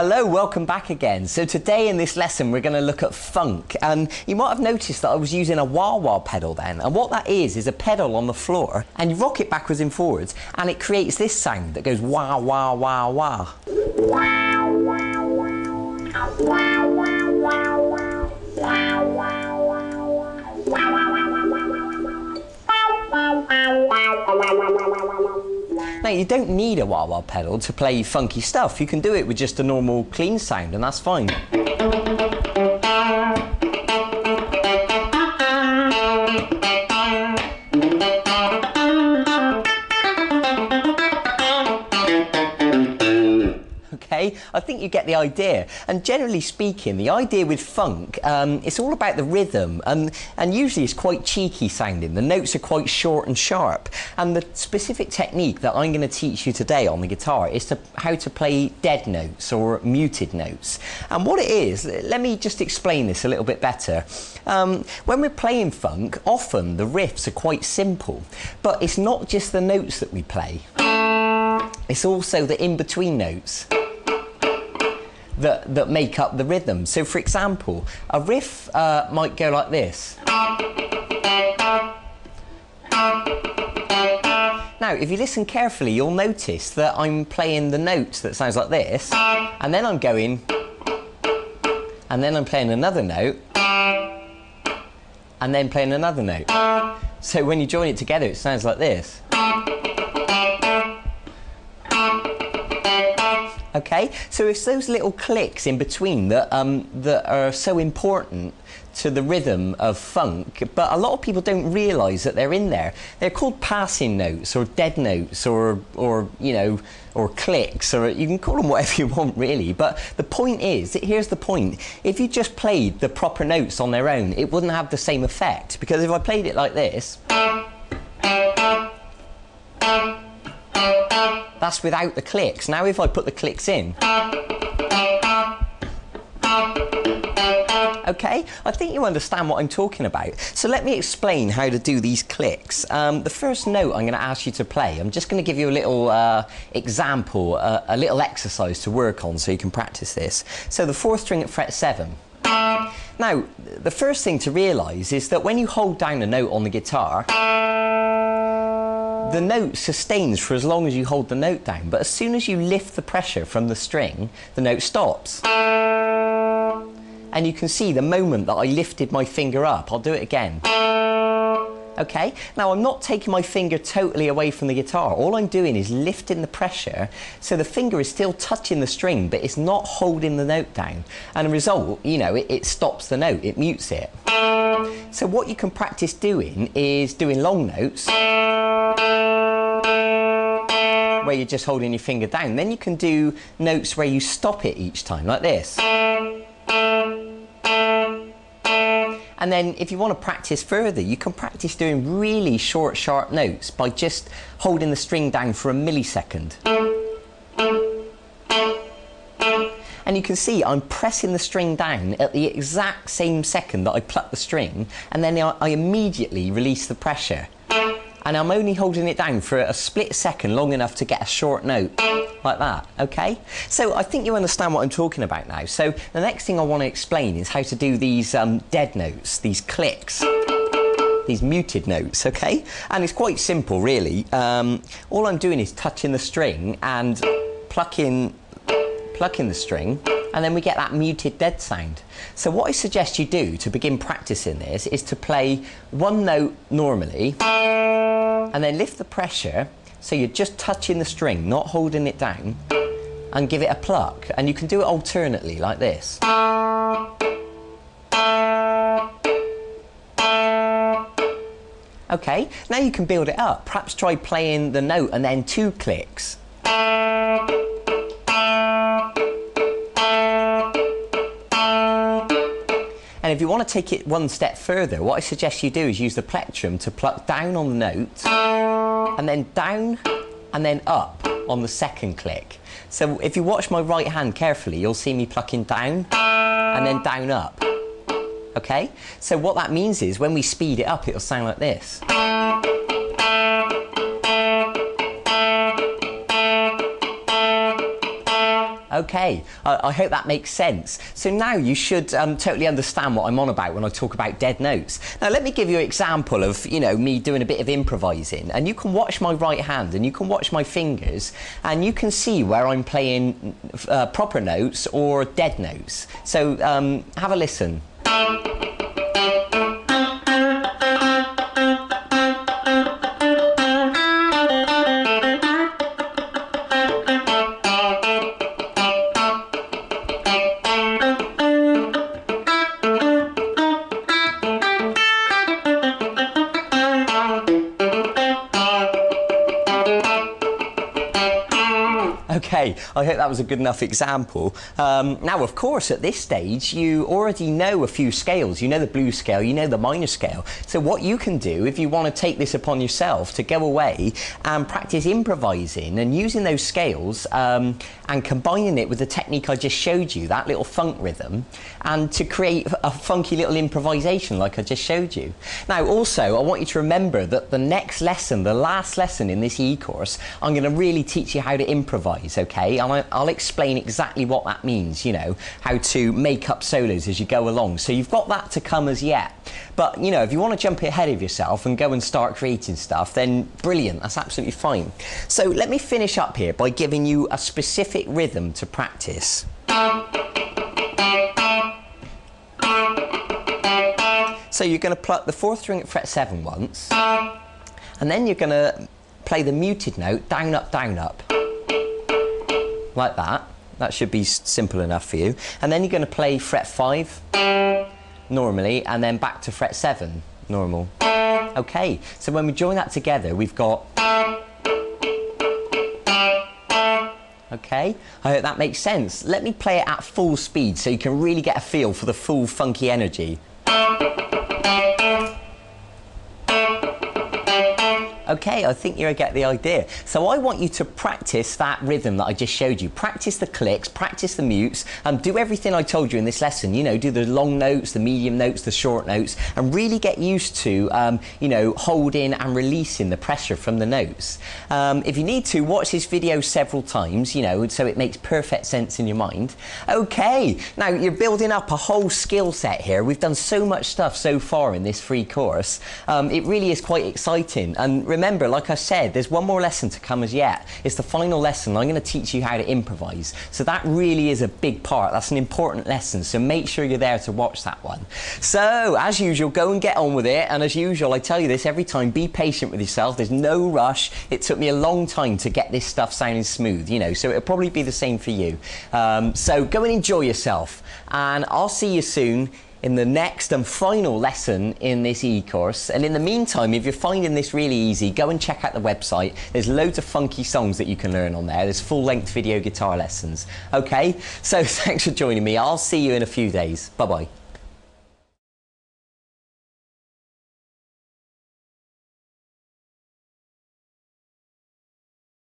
Hello, welcome back again. So today in this lesson we're going to look at funk, and you might have noticed that I was using a wah-wah pedal then, and what that is a pedal on the floor and you rock it backwards and forwards and it creates this sound that goes wah wah wah wah. Now, you don't need a wah-wah pedal to play funky stuff. You can do it with just a normal clean sound, and that's fine. Okay, I think you get the idea. And generally speaking, the idea with funk, it's all about the rhythm, and usually it's quite cheeky sounding. The notes are quite short and sharp. And the specific technique that I'm going to teach you today on the guitar is how to play dead notes or muted notes. And what it is, let me just explain this a little bit better. When we're playing funk, often the riffs are quite simple, but it's not just the notes that we play. It's also the in-between notes that make up the rhythm. So for example, a riff might go like this. Now, if you listen carefully, you'll notice that I'm playing the notes that sounds like this, and then I'm going, and then I'm playing another note, and then playing another note. So when you join it together, it sounds like this. Okay, so it's those little clicks in between that are so important to the rhythm of funk, but a lot of people don't realise that they're in there. They're called passing notes or dead notes or you know, or clicks, or you can call them whatever you want really, but the point is, here's the point, if you just played the proper notes on their own, it wouldn't have the same effect, because if I played it like this, that's without the clicks. Now if I put the clicks in, okay, I think you understand what I'm talking about. So let me explain how to do these clicks. The first note I'm going to ask you to play, I'm just going to give you a little example, a little exercise to work on so you can practice this. So the 4th string at fret 7. Now, the first thing to realise is that when you hold down a note on the guitar, the note sustains for as long as you hold the note down, but as soon as you lift the pressure from the string, the note stops. And you can see the moment that I lifted my finger up. I'll do it again. Okay, now I'm not taking my finger totally away from the guitar. All I'm doing is lifting the pressure, so the finger is still touching the string, but it's not holding the note down. And the result, you know, it stops the note, it mutes it. So what you can practice doing is doing long notes, where you're just holding your finger down. Then you can do notes where you stop it each time, like this. And then if you want to practice further, you can practice doing really short, sharp notes by just holding the string down for a millisecond. And you can see I'm pressing the string down at the exact same second that I pluck the string, and then I immediately release the pressure. And I'm only holding it down for a split second, long enough to get a short note, like that, okay? So I think you understand what I'm talking about now. So the next thing I want to explain is how to do these dead notes, these clicks, these muted notes, okay? And it's quite simple, really. All I'm doing is touching the string and plucking the string, and then we get that muted dead sound. So what I suggest you do to begin practicing this is to play one note normally, and then lift the pressure, so you're just touching the string, not holding it down, and give it a pluck. And you can do it alternately, like this. Okay, now you can build it up. Perhaps try playing the note and then 2 clicks. And if you want to take it one step further, what I suggest you do is use the plectrum to pluck down on the note, and then down, and then up on the second click. So if you watch my right hand carefully, you'll see me plucking down, and then down up. Okay? So what that means is, when we speed it up, it'll sound like this. Okay, I hope that makes sense. So now you should totally understand what I'm on about when I talk about dead notes. Now let me give you an example of, you know, me doing a bit of improvising, and you can watch my right hand and you can watch my fingers and you can see where I'm playing proper notes or dead notes. So have a listen. Okay, I hope that was a good enough example. Now, of course, at this stage, you already know a few scales. You know the blues scale, you know the minor scale. So what you can do, if you want to take this upon yourself, to go away and practice improvising and using those scales and combining it with the technique I just showed you, that little funk rhythm, and to create a funky little improvisation like I just showed you. Now, also, I want you to remember that the next lesson, the last lesson in this e-course, I'm going to really teach you how to improvise. Okay, and I'll explain exactly what that means, you know, how to make up solos as you go along. So you've got that to come as yet. But, you know, if you want to jump ahead of yourself and go and start creating stuff, then brilliant, that's absolutely fine. So let me finish up here by giving you a specific rhythm to practice. So you're going to pluck the 4th string at fret 7 once, and then you're going to play the muted note down, up, like that. That should be simple enough for you. And then you're going to play fret 5 normally, and then back to fret 7 normal. Okay, so when we join that together, we've got. Okay, I hope that makes sense. Let me play it at full speed so you can really get a feel for the full funky energy. Okay, I think you get the idea. So I want you to practice that rhythm that I just showed you. Practice the clicks, practice the mutes, and do everything I told you in this lesson. You know, do the long notes, the medium notes, the short notes, and really get used to, you know, holding and releasing the pressure from the notes. If you need to, watch this video several times, you know, so it makes perfect sense in your mind. Okay, now you're building up a whole skill set here. We've done so much stuff so far in this free course. It really is quite exciting. And remember, like I said, there's one more lesson to come as yet. It's the final lesson. I'm going to teach you how to improvise. So that really is a big part. That's an important lesson. So make sure you're there to watch that one. So, as usual, go and get on with it. And as usual, I tell you this every time, be patient with yourself. There's no rush. It took me a long time to get this stuff sounding smooth, you know, so it'll probably be the same for you. So go and enjoy yourself. And I'll see you soon in the next and final lesson in this e-course. And in the meantime, if you're finding this really easy, go and check out the website. There's loads of funky songs that you can learn on there. There's full-length video guitar lessons. Okay, so thanks for joining me. I'll see you in a few days. Bye-bye.